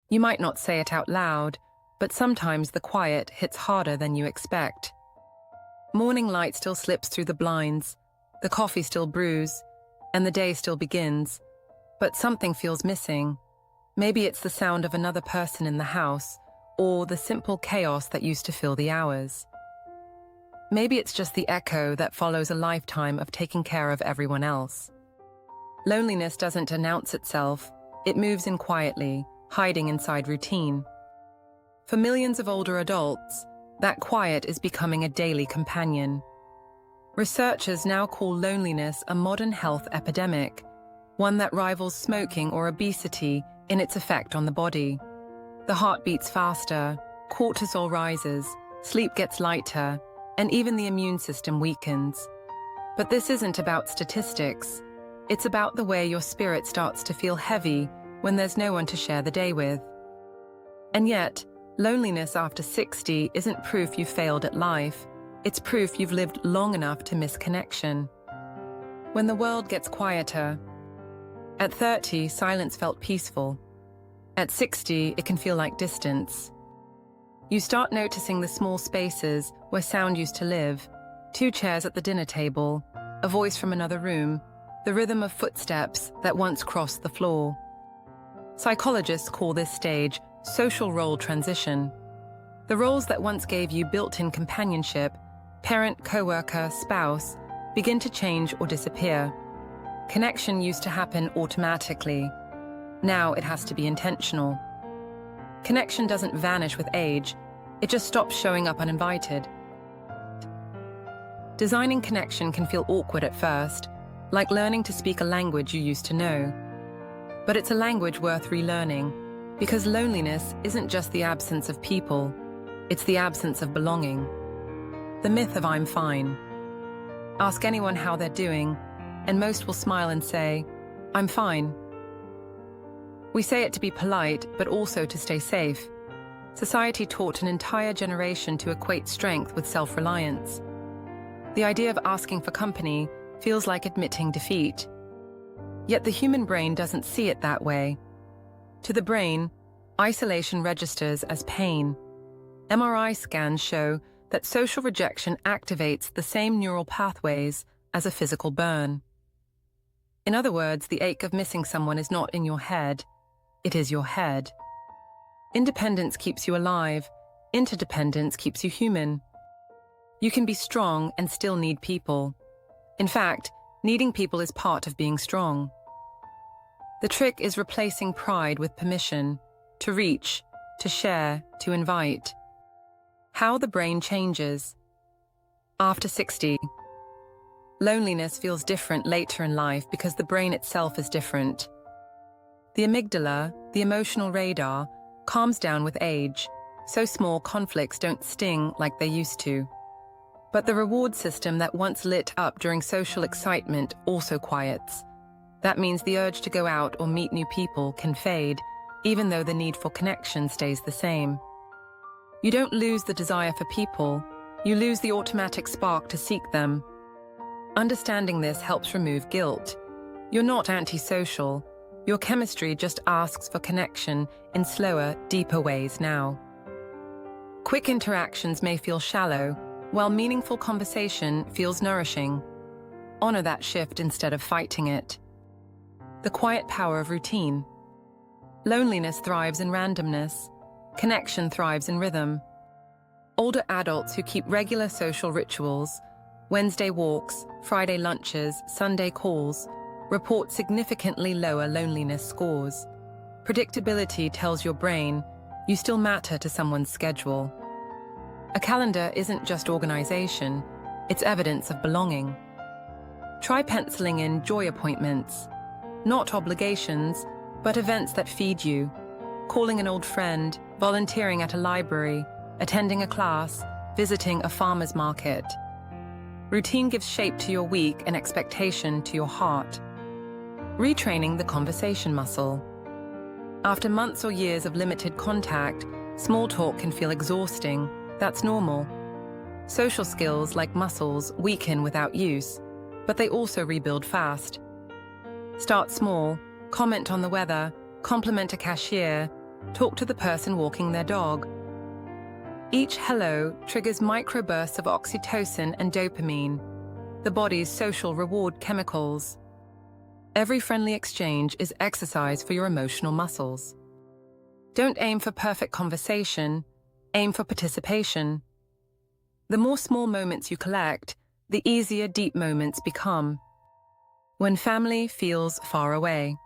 You might not say it out loud, but sometimes the quiet hits harder than you expect. Morning light still slips through the blinds, the coffee still brews, and the day still begins, but something feels missing. Maybe it's the sound of another person in the house, or the simple chaos that used to fill the hours. Maybe it's just the echo that follows a lifetime of taking care of everyone else. Loneliness doesn't announce itself, it moves in quietly, hiding inside routine. For millions of older adults, that quiet is becoming a daily companion. Researchers now call loneliness a modern health epidemic, one that rivals smoking or obesity in its effect on the body. The heart beats faster, cortisol rises, sleep gets lighter, and even the immune system weakens. But this isn't about statistics. It's about the way your spirit starts to feel heavy when there's no one to share the day with. And yet, loneliness after 60 isn't proof you failed at life. It's proof you've lived long enough to miss connection. When the world gets quieter, at 30, silence felt peaceful. At 60, it can feel like distance. You start noticing the small spaces where sound used to live, 2 chairs at the dinner table, a voice from another room, the rhythm of footsteps that once crossed the floor. Psychologists call this stage social role transition. The roles that once gave you built-in companionship, parent, coworker, spouse, begin to change or disappear. Connection used to happen automatically. Now it has to be intentional. Connection doesn't vanish with age, it just stops showing up uninvited. Designing connection can feel awkward at first, like learning to speak a language you used to know. But it's a language worth relearning, because loneliness isn't just the absence of people, it's the absence of belonging. The myth of I'm fine. Ask anyone how they're doing, and most will smile and say, I'm fine. We say it to be polite, but also to stay safe. Society taught an entire generation to equate strength with self-reliance. The idea of asking for company feels like admitting defeat. Yet the human brain doesn't see it that way. To the brain, isolation registers as pain. MRI scans show that social rejection activates the same neural pathways as a physical burn. In other words, the ache of missing someone is not in your head, it is your head. Independence keeps you alive, interdependence keeps you human. You can be strong and still need people. In fact, needing people is part of being strong. The trick is replacing pride with permission, to reach, to share, to invite. How the brain changes. After 60, loneliness feels different later in life because the brain itself is different. The amygdala, the emotional radar, calms down with age, so small conflicts don't sting like they used to. But the reward system that once lit up during social excitement also quiets. That means the urge to go out or meet new people can fade, even though the need for connection stays the same. You don't lose the desire for people, you lose the automatic spark to seek them. Understanding this helps remove guilt. You're not antisocial. Your chemistry just asks for connection in slower, deeper ways now. Quick interactions may feel shallow, while meaningful conversation feels nourishing. Honor that shift instead of fighting it. The quiet power of routine. Loneliness thrives in randomness. Connection thrives in rhythm. Older adults who keep regular social rituals, Wednesday walks, Friday lunches, Sunday calls, report significantly lower loneliness scores. Predictability tells your brain you still matter to someone's schedule. A calendar isn't just organization, it's evidence of belonging. Try penciling in joy appointments, not obligations, but events that feed you. Calling an old friend, volunteering at a library, attending a class, visiting a farmer's market. Routine gives shape to your week and expectation to your heart. Retraining the conversation muscle. After months or years of limited contact, small talk can feel exhausting. That's normal. Social skills, like muscles, weaken without use, but they also rebuild fast. Start small, comment on the weather, compliment a cashier, Talk to the person walking their dog. Each hello triggers microbursts of oxytocin and dopamine, the body's social reward chemicals. Every friendly exchange is exercise for your emotional muscles. Don't aim for perfect conversation, aim for participation. The more small moments you collect, the easier deep moments become. When family feels far away.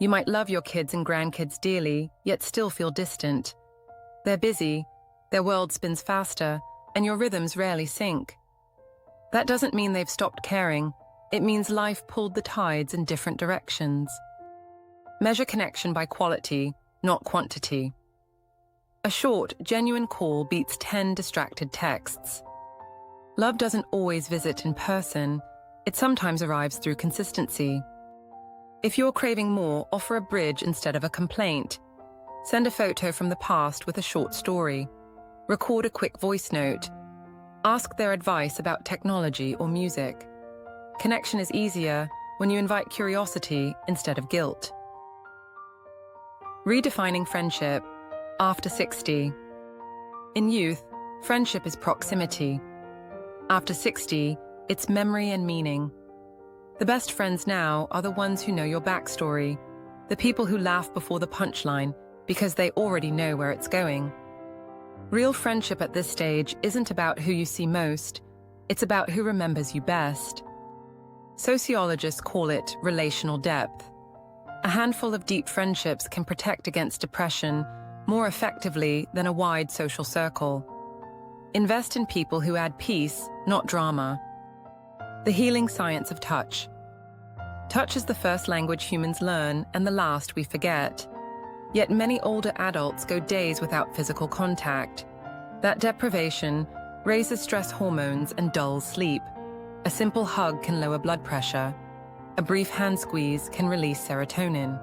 You might love your kids and grandkids dearly, yet still feel distant. They're busy, their world spins faster, and your rhythms rarely sync. That doesn't mean they've stopped caring. It means life pulled the tides in different directions. Measure connection by quality, not quantity. A short, genuine call beats 10 distracted texts. Love doesn't always visit in person. It sometimes arrives through consistency. If you're craving more, offer a bridge instead of a complaint. Send a photo from the past with a short story. Record a quick voice note. Ask their advice about technology or music. Connection is easier when you invite curiosity instead of guilt. Redefining friendship after 60. In youth, friendship is proximity. After 60, it's memory and meaning. The best friends now are the ones who know your backstory, the people who laugh before the punchline because they already know where it's going. Real friendship at this stage isn't about who you see most, it's about who remembers you best. Sociologists call it relational depth. A handful of deep friendships can protect against depression more effectively than a wide social circle. Invest in people who add peace, not drama. The healing science of touch. Touch is the first language humans learn and the last we forget. Yet many older adults go days without physical contact. That deprivation raises stress hormones and dulls sleep. A simple hug can lower blood pressure. A brief hand squeeze can release serotonin.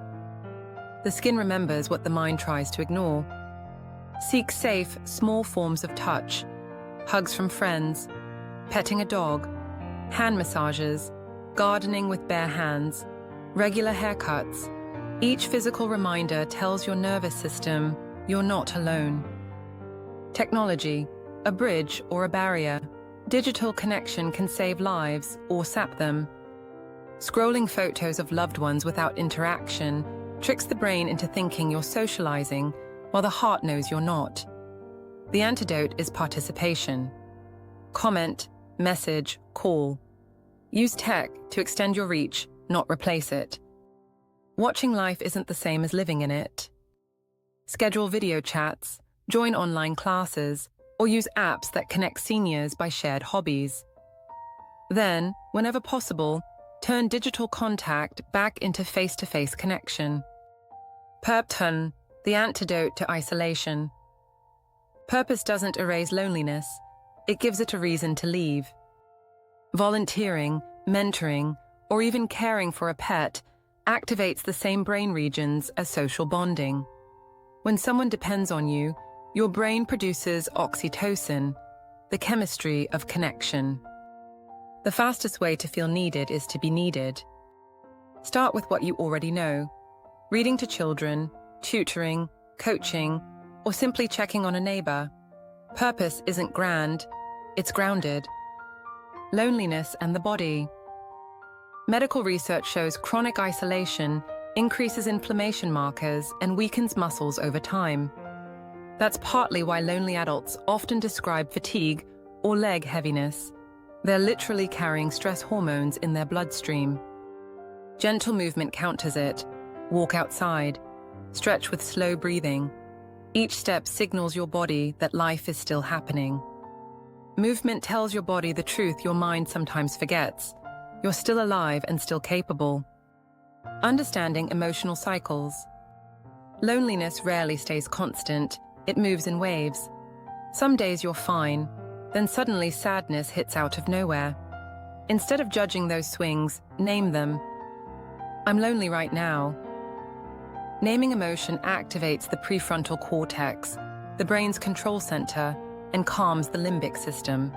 The skin remembers what the mind tries to ignore. Seek safe, small forms of touch. Hugs from friends, petting a dog, hand massages, gardening with bare hands, regular haircuts. Each physical reminder tells your nervous system you're not alone. Technology, a bridge or a barrier. Digital connection can save lives or sap them. Scrolling photos of loved ones without interaction tricks the brain into thinking you're socializing while the heart knows you're not. The antidote is participation. Comment, message, call. Use tech to extend your reach, not replace it. Watching life isn't the same as living in it. Schedule video chats, join online classes, or use apps that connect seniors by shared hobbies. Then, whenever possible, turn digital contact back into face-to-face connection. Purpose, the antidote to isolation. Purpose doesn't erase loneliness, it gives it a reason to leave. Volunteering, mentoring, or even caring for a pet activates the same brain regions as social bonding. When someone depends on you, your brain produces oxytocin, the chemistry of connection. The fastest way to feel needed is to be needed. Start with what you already know. Reading to children, tutoring, coaching, or simply checking on a neighbor. Purpose isn't grand, it's grounded. Loneliness and the body. Medical research shows chronic isolation increases inflammation markers and weakens muscles over time. That's partly why lonely adults often describe fatigue or leg heaviness. They're literally carrying stress hormones in their bloodstream. Gentle movement counters it. Walk outside. Stretch with slow breathing. Each step signals your body that life is still happening. Movement tells your body the truth your mind sometimes forgets. You're still alive and still capable. Understanding emotional cycles. Loneliness rarely stays constant. It moves in waves. Some days you're fine, then suddenly sadness hits out of nowhere. Instead of judging those swings, name them. I'm lonely right now. Naming emotion activates the prefrontal cortex, the brain's control center, and calms the limbic system.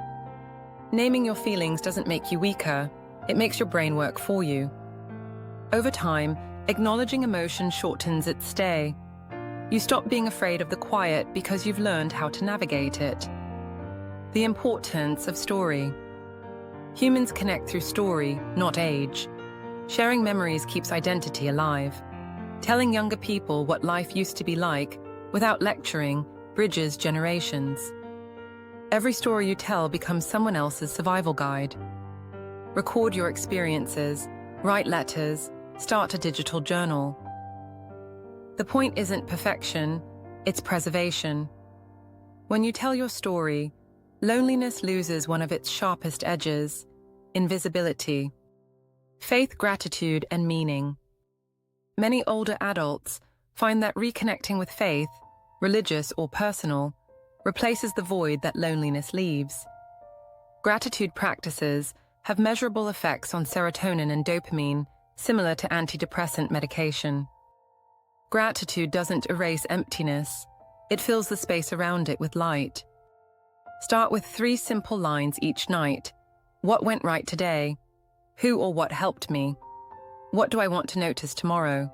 Naming your feelings doesn't make you weaker, it makes your brain work for you. Over time, acknowledging emotion shortens its stay. You stop being afraid of the quiet because you've learned how to navigate it. The importance of story. Humans connect through story, not age. Sharing memories keeps identity alive. Telling younger people what life used to be like, without lecturing, bridges generations. Every story you tell becomes someone else's survival guide. Record your experiences, write letters, start a digital journal. The point isn't perfection, it's preservation. When you tell your story, loneliness loses one of its sharpest edges, invisibility. Faith, gratitude, and meaning. Many older adults find that reconnecting with faith, religious or personal, replaces the void that loneliness leaves. Gratitude practices have measurable effects on serotonin and dopamine, similar to antidepressant medication. Gratitude doesn't erase emptiness, it fills the space around it with light. Start with 3 simple lines each night. What went right today? Who or what helped me? What do I want to notice tomorrow?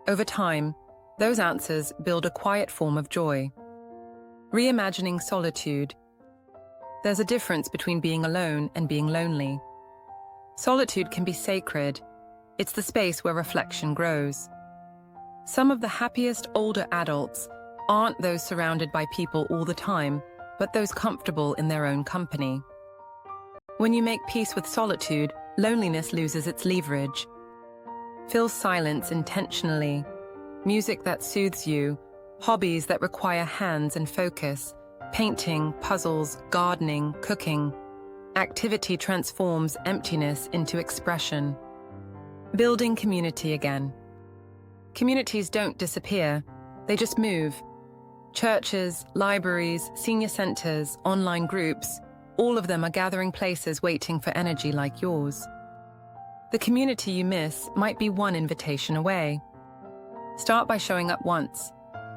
Over time, those answers build a quiet form of joy. Reimagining solitude. There's a difference between being alone and being lonely. Solitude can be sacred. It's the space where reflection grows. Some of the happiest older adults aren't those surrounded by people all the time, but those comfortable in their own company. When you make peace with solitude, loneliness loses its leverage. Fill silence intentionally. Music that soothes you, hobbies that require hands and focus, painting, puzzles, gardening, cooking. Activity transforms emptiness into expression. Building community again. Communities don't disappear, they just move. Churches, libraries, senior centers, online groups, all of them are gathering places waiting for energy like yours. The community you miss might be one invitation away. Start by showing up once.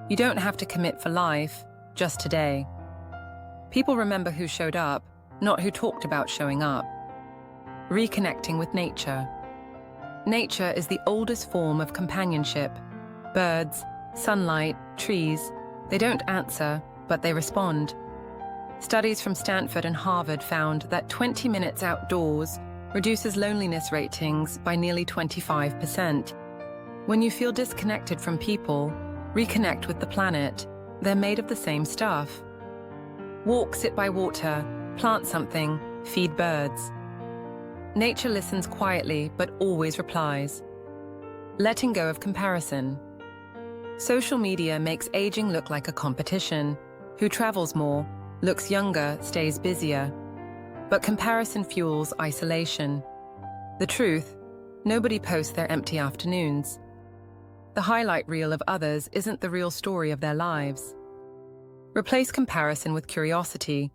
You don't have to commit for life, just today. People remember who showed up, not who talked about showing up. Reconnecting with nature. Nature is the oldest form of companionship. Birds, sunlight, trees, they don't answer, but they respond. Studies from Stanford and Harvard found that 20 minutes outdoors reduces loneliness ratings by nearly 25%. When you feel disconnected from people, reconnect with the planet. They're made of the same stuff. Walk, sit by water, plant something, feed birds. Nature listens quietly but always replies. Letting go of comparison. Social media makes aging look like a competition. Who travels more, looks younger, stays busier. But comparison fuels isolation. The truth, nobody posts their empty afternoons. The highlight reel of others isn't the real story of their lives. Replace comparison with curiosity.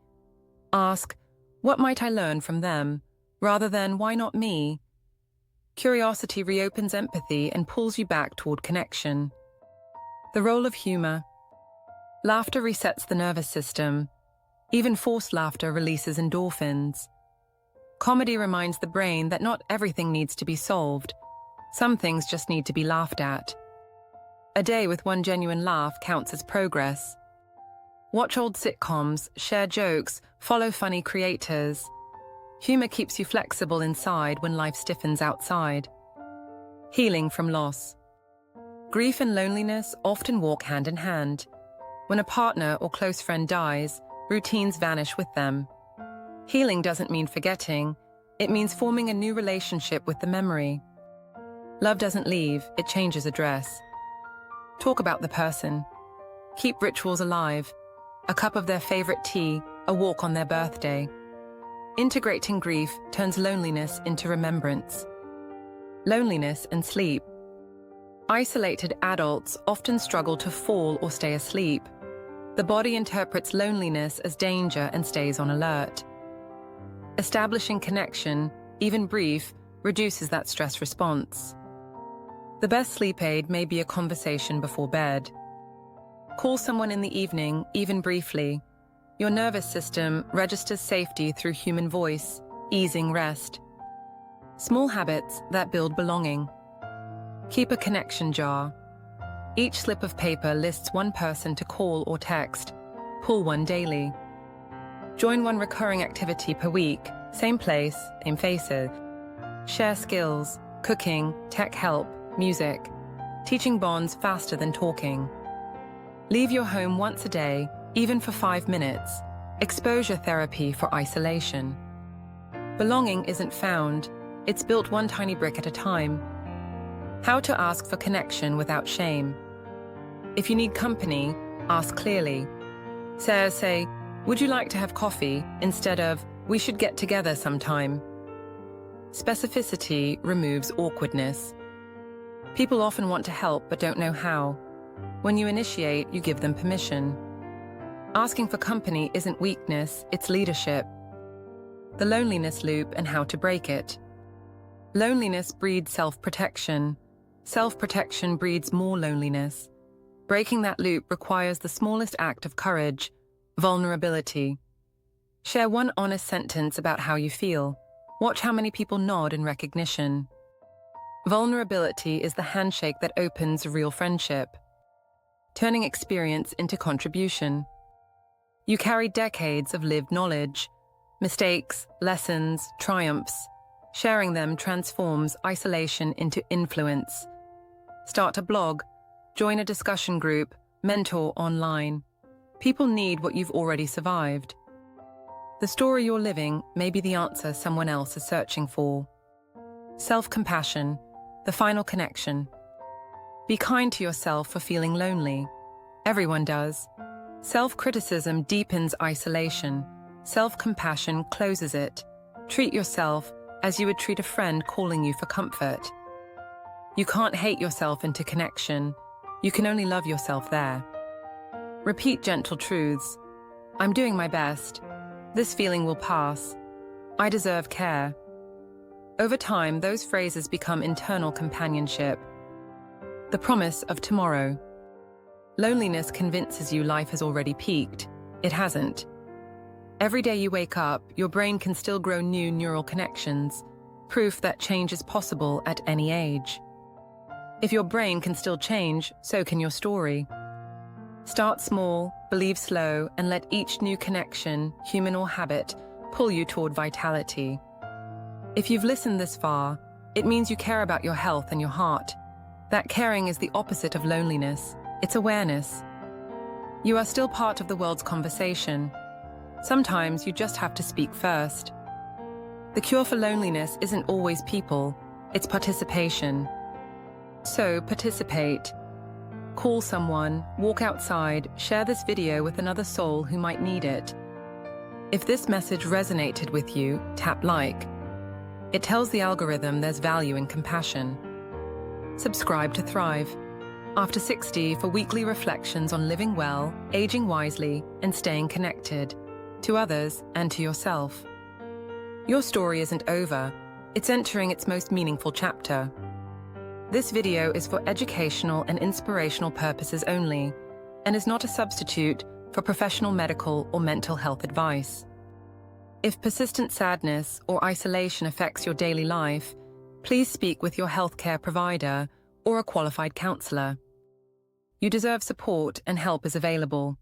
Ask, what might I learn from them, rather than why not me? Curiosity reopens empathy and pulls you back toward connection. The role of humor. Laughter resets the nervous system. Even forced laughter releases endorphins. Comedy reminds the brain that not everything needs to be solved. Some things just need to be laughed at. A day with one genuine laugh counts as progress. Watch old sitcoms, share jokes, follow funny creators. Humor keeps you flexible inside when life stiffens outside. Healing from loss. Grief and loneliness often walk hand in hand. When a partner or close friend dies, routines vanish with them. Healing doesn't mean forgetting, it means forming a new relationship with the memory. Love doesn't leave, it changes address. Talk about the person. Keep rituals alive. A cup of their favorite tea, a walk on their birthday. Integrating grief turns loneliness into remembrance. Loneliness and sleep. Isolated adults often struggle to fall or stay asleep. The body interprets loneliness as danger and stays on alert. Establishing connection, even brief, reduces that stress response. The best sleep aid may be a conversation before bed. Call someone in the evening, even briefly. Your nervous system registers safety through human voice, easing rest. Small habits that build belonging. Keep a connection jar. Each slip of paper lists one person to call or text. Pull one daily. Join one recurring activity per week, same place, same faces. Share skills, cooking, tech help, music. Teaching bonds faster than talking. Leave your home once a day, even for 5 minutes. Exposure therapy for isolation. Belonging isn't found, it's built one tiny brick at a time. How to ask for connection without shame. If you need company, ask clearly. Say, would you like to have coffee, instead of, we should get together sometime. Specificity removes awkwardness. People often want to help but don't know how. When you initiate, you give them permission. Asking for company isn't weakness, it's leadership. The loneliness loop and how to break it. Loneliness breeds self-protection. Self-protection breeds more loneliness. Breaking that loop requires the smallest act of courage, vulnerability. Share one honest sentence about how you feel. Watch how many people nod in recognition. Vulnerability is the handshake that opens real friendship, turning experience into contribution. You carry decades of lived knowledge, mistakes, lessons, triumphs. Sharing them transforms isolation into influence. Start a blog, join a discussion group, mentor online. People need what you've already survived. The story you're living may be the answer someone else is searching for. Self-compassion, the final connection. Be kind to yourself for feeling lonely. Everyone does. Self-criticism deepens isolation. Self-compassion closes it. Treat yourself as you would treat a friend calling you for comfort. You can't hate yourself into connection. You can only love yourself there. Repeat gentle truths. I'm doing my best. This feeling will pass. I deserve care. Over time, those phrases become internal companionship. The promise of tomorrow. Loneliness convinces you life has already peaked. It hasn't. Every day you wake up, your brain can still grow new neural connections, proof that change is possible at any age. If your brain can still change, so can your story. Start small, believe slow, and let each new connection, human or habit, pull you toward vitality. If you've listened this far, it means you care about your health and your heart. That caring is the opposite of loneliness. It's awareness. You are still part of the world's conversation. Sometimes you just have to speak first. The cure for loneliness isn't always people, it's participation. So participate. Call someone, walk outside, share this video with another soul who might need it. If this message resonated with you, tap like. It tells the algorithm there's value in compassion. Subscribe to Thrive. After 60 for weekly reflections on living well, aging wisely, and staying connected to others and to yourself. Your story isn't over. It's entering its most meaningful chapter. This video is for educational and inspirational purposes only and is not a substitute for professional medical or mental health advice. If persistent sadness or isolation affects your daily life, please speak with your healthcare provider or a qualified counselor. You deserve support and help is available.